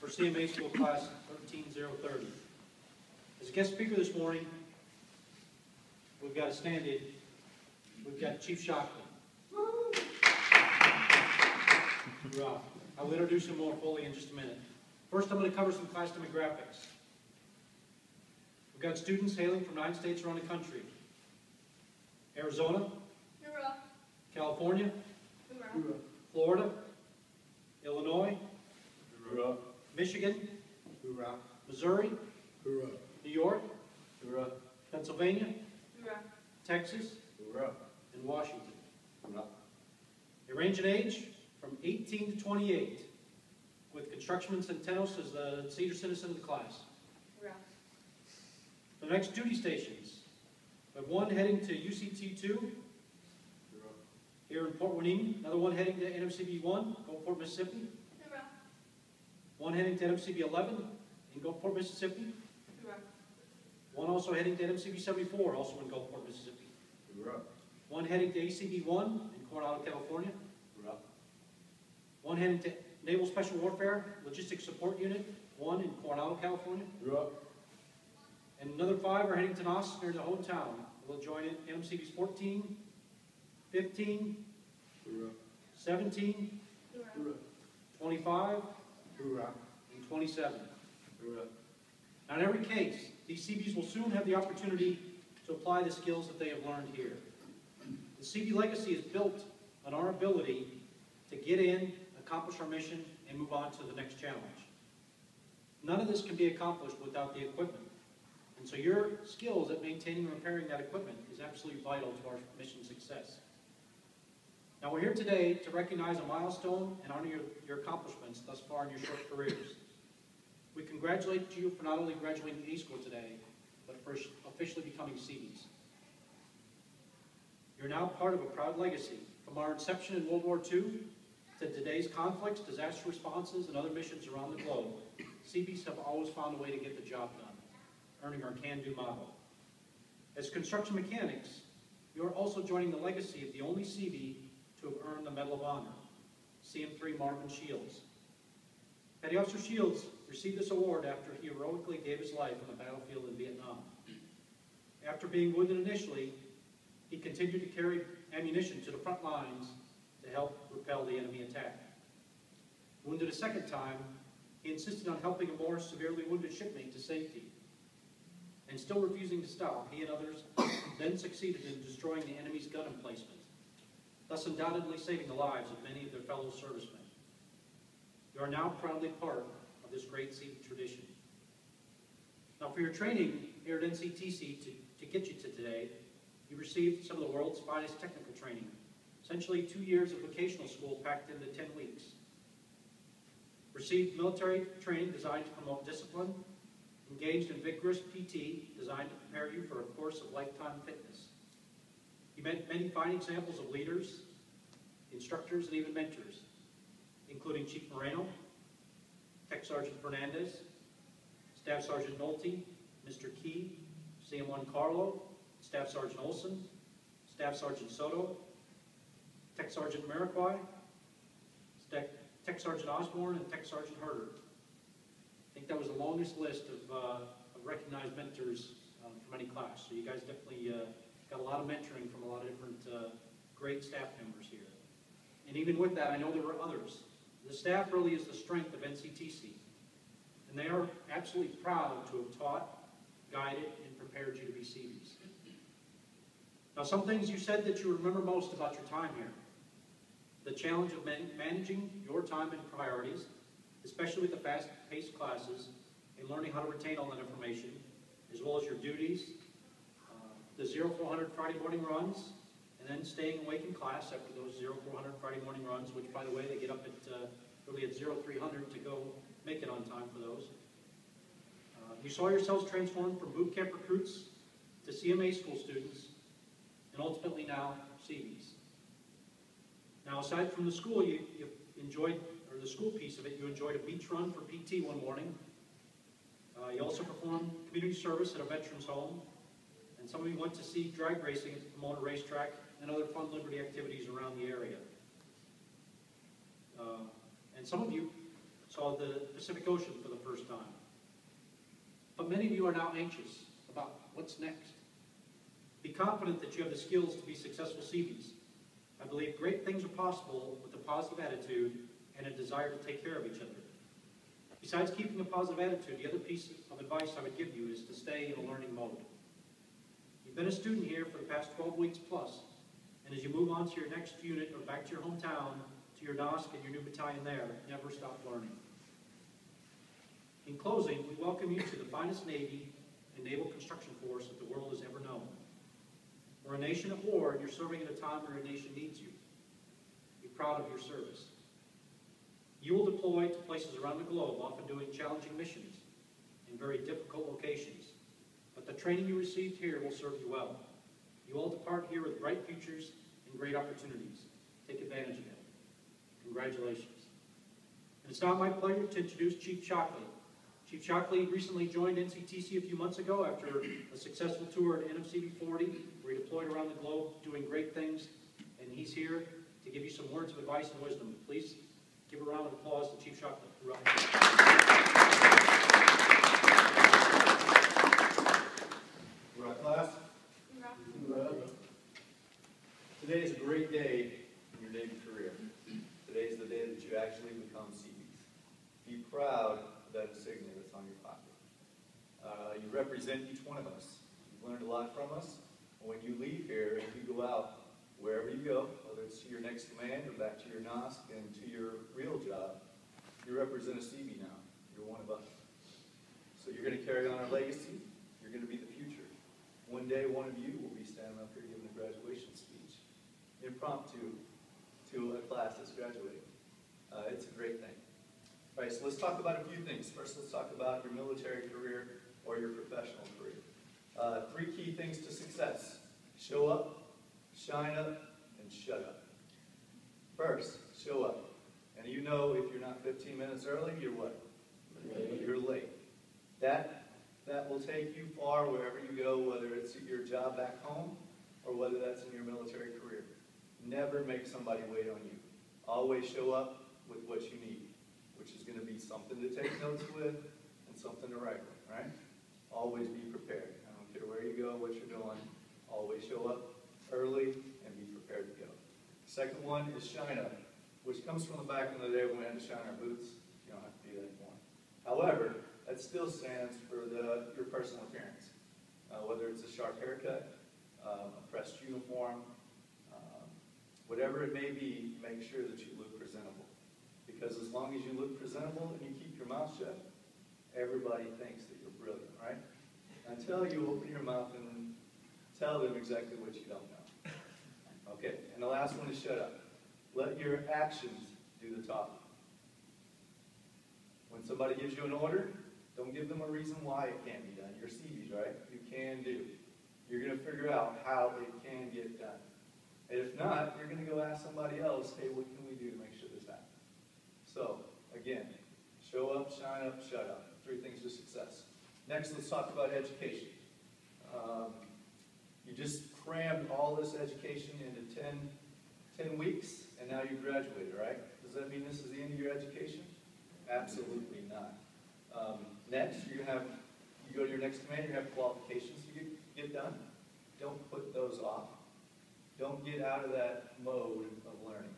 for CMA School Class 13030. As a guest speaker this morning, we've got a stand-in. We've got Chief Shockley. I will introduce him more fully in just a minute. First, I'm going to cover some class demographics. We've got students hailing from 9 states around the country. Arizona, Hoorah. California, Hoorah. Florida, Illinois, Hoorah. Michigan, Hoorah. Missouri, Hoorah. New York, Hoorah. Pennsylvania, Hoorah. Texas, Hoorah. and Washington. Hoorah. They range in age from 18 to 28, with Construction Centenos as the senior citizen of the class. Hoorah. The next duty stations, we have one heading to UCT2 here in Port Hueneme, another one heading to NMCB 1, Gulfport, Mississippi, Hoorah. one heading to NMCB 11 in Gulfport, Mississippi, Hoorah. one also heading to NMCB 74, also in Gulfport, Mississippi, Hoorah. one heading to ACB 1 in Coronado, California, Hoorah. one heading to Naval Special Warfare Logistics Support Unit 1 in Coronado, California, Hoorah. and another 5 are heading to NOS near the hometown. They'll join in NMCBs 14, 15, Hoorah. 17, Hoorah. 25, Hoorah. and 27. Hoorah. Now, in every case, these CBs will soon have the opportunity to apply the skills that they have learned here. The CB legacy is built on our ability to get in, accomplish our mission, and move on to the next challenge. None of this can be accomplished without the equipment. And so your skills at maintaining and repairing that equipment is absolutely vital to our mission success. Now, we're here today to recognize a milestone and honor your accomplishments thus far in your short careers. We congratulate you for not only graduating A school today, but for officially becoming CBs. You're now part of a proud legacy. From our inception in World War II to today's conflicts, disaster responses, and other missions around the globe, CBs have always found a way to get the job done, earning our can-do model. As construction mechanics, you are also joining the legacy of the only CB to have earned the Medal of Honor, CM3 Marvin Shields. Petty Officer Shields received this award after he heroically gave his life on the battlefield in Vietnam. After being wounded initially, he continued to carry ammunition to the front lines to help repel the enemy attack. Wounded a second time, he insisted on helping a more severely wounded shipmate to safety. And still refusing to stop, he and others then succeeded in destroying the enemy's gun emplacement, thus undoubtedly saving the lives of many of their fellow servicemen. You are now proudly part of this great CB tradition. Now, for your training here at NCTC to get you to today, you received some of the world's finest technical training, essentially 2 years of vocational school packed into 10 weeks. Received military training designed to promote discipline, engaged in vigorous PT designed to prepare you for a course of lifetime fitness. You met many fine examples of leaders, instructors, and even mentors, including Chief Moreno, Tech Sergeant Fernandez, Staff Sergeant Nolte, Mr. Key, CM1 Carlo, Staff Sergeant Olson, Staff Sergeant Soto, Tech Sergeant Mariquai, Tech Sergeant Osborne, and Tech Sergeant Herder. I think that was the longest list of recognized mentors from any class. So you guys definitely got a lot of mentoring from a lot of different great staff members here. And even with that, I know there were others. The staff really is the strength of NCTC. And they are absolutely proud to have taught, guided, and prepared you to be CBs. Now, some things you said that you remember most about your time here. The challenge of managing your time and priorities, especially with the fast-paced classes, and learning how to retain all that information, as well as your duties, the 0400 Friday morning runs, and then staying awake in class after those 0400 Friday morning runs, which, by the way, they get up at really at 0300 to go make it on time for those. You saw yourselves transformed from boot camp recruits to CMA school students, and ultimately now CBs. Now, aside from the school, you enjoyed, or the school piece of it, you enjoyed a beach run for PT one morning. You also performed community service at a veterans home, and some of you went to see drag racing at the Pomona Racetrack and other fun Liberty activities around the area. And some of you saw the Pacific Ocean for the first time. But many of you are now anxious about what's next. Be confident that you have the skills to be successful Seabees. I believe great things are possible with a positive attitude and a desire to take care of each other. Besides keeping a positive attitude, the other piece of advice I would give you is to stay in a learning mode. You've been a student here for the past 12 weeks plus, and as you move on to your next unit or back to your hometown, to your NOSC and your new battalion there, never stop learning. In closing, we welcome you to the finest Navy and naval construction force that the world has ever known. We're a nation at war, and you're serving at a time where a nation needs you. Be proud of your service. You will deploy to places around the globe, often doing challenging missions in very difficult locations. But the training you received here will serve you well. You all depart here with bright futures and great opportunities. Take advantage of them. Congratulations. And it's now my pleasure to introduce Chief Shockley. Chief Shockley recently joined NCTC a few months ago after a successful tour at NFCB 40, where he deployed around the globe doing great things, and he's here to give you some words of advice and wisdom. Please give a round of applause to Chief Shockley. Hoorah, class. Hoorah. Today is a great day in your Navy career. Today is the day that you actually become Seabees. Be proud of that insignia that's on your pocket. You represent each one of us. You've learned a lot from us. When you leave here and you go out, wherever you go, whether it's to your next command or back to your NOSC and to your real job, you represent a Seabee now. You're one of us. So you're going to carry on our legacy. You're going to be the future. One day, one of you will be standing up here giving a graduation speech, impromptu, to a class that's graduating. It's a great thing. All right, so let's talk about a few things. First, let's talk about your military career or your professional career. 3 key things to success: show up, shine up, and shut up. First, show up. And you know if you're not 15 minutes early, you're what? You're late. That will take you far wherever you go, whether it's at your job back home or whether that's in your military career. Never make somebody wait on you. Always show up with what you need, which is going to be something to take notes with and something to write with, right? Always be prepared. I don't care where you go, what you're doing. Always show up early and be prepared to go. Second one is shine up, which comes from the back in the day when we had to shine our boots. You don't have to do that anymore. However, that still stands for your personal appearance. Whether it's a sharp haircut, a pressed uniform, whatever it may be, make sure that you look presentable. Because as long as you look presentable and you keep your mouth shut, everybody thinks that you're brilliant, right? Until you open your mouth and tell them exactly what you don't know. Okay, and the last one is shut up. Let your actions do the talking. When somebody gives you an order, don't give them a reason why it can't be done. You're Seabees, right? You can do. You're going to figure out how it can get done. And if not, you're going to go ask somebody else, hey, what can we do to make sure this happens? So, again, show up, shine up, shut up. 3 things to success. Next, let's talk about education. You just crammed all this education into 10 weeks, and now you graduated, right? Does that mean this is the end of your education? Absolutely not. Next, you go to your next command, you have qualifications to get done. Don't put those off. Don't get out of that mode of learning.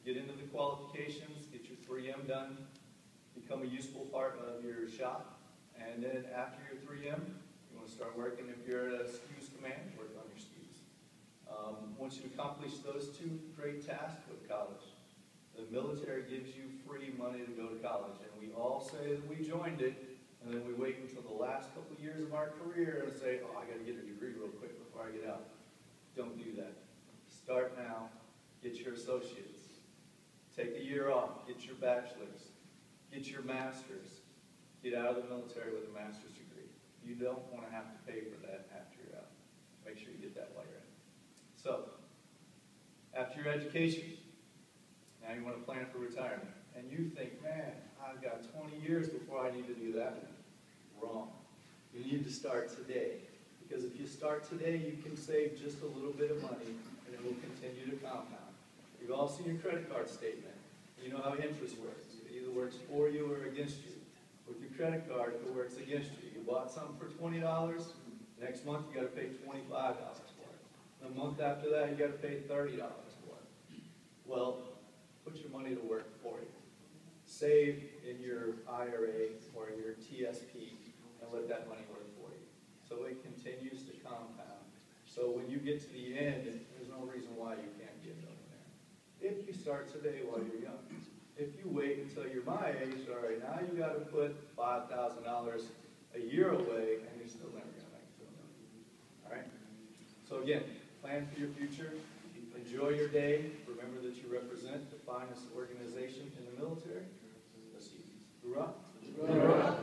Get into the qualifications, get your 3M done, become a useful part of your shop, and then after your 3M, you want to start working, if you're at a SKUs command, work on your SKUs. Once you accomplish those 2 great tasks, go to college. The military gives you free money to go to college, and we all say that we joined it, and then we wait until the last couple of years of our career and say, oh, I got to get a degree real quick before I get out. Don't do that. Start now. Get your associates. Take a year off. Get your bachelor's. Get your master's. Get out of the military with a master's degree. You don't want to have to pay for that after you're out. Make sure you get that while you're in. So, after your education, now you want to plan for retirement. And you think, man, I've got 20 years before I need to do that. Wrong. You need to start today. Because if you start today, you can save just a little bit of money, and it will continue to compound. You've all seen your credit card statement. You know how interest works. either works for you or against you. With your credit card, if it works against you, you bought something for $20, next month you gotta pay $25 for it. The month after that, you gotta pay $30 for it. Well, put your money to work for you. Save in your IRA or your TSP and let that money work for you. So it continues to compound. So when you get to the end, there's no reason why you can't get a millionaire. If you start today while you're young. If you wait until you're my age, all right, now you got to put $5,000 a year away, and you're still never going to make it to a million. All right? So again, plan for your future. Enjoy your day. Remember that you represent the finest organization in the military, the Seabees. Hoorah! Hoorah.